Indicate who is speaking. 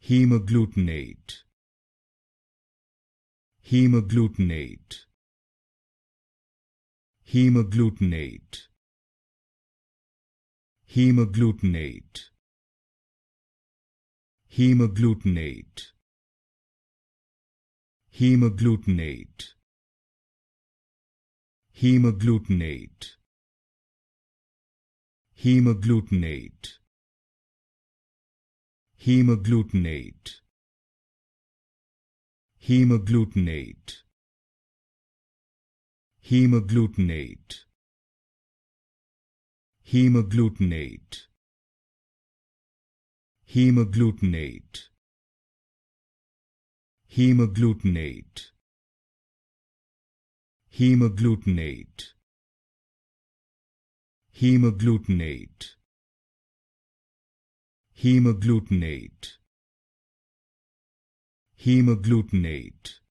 Speaker 1: Haemagglutinate. Haemagglutinate. Haemagglutinate. Haemagglutinate. Haemagglutinate. Haemagglutinate. Haemagglutinate. Haemagglutinate. Haemagglutinate. Haemagglutinate. Haemagglutinate. Haemagglutinate. Haemagglutinate. Haemagglutinate. Haemagglutinate. Haemagglutinate. Haemagglutinate. Haemagglutinate.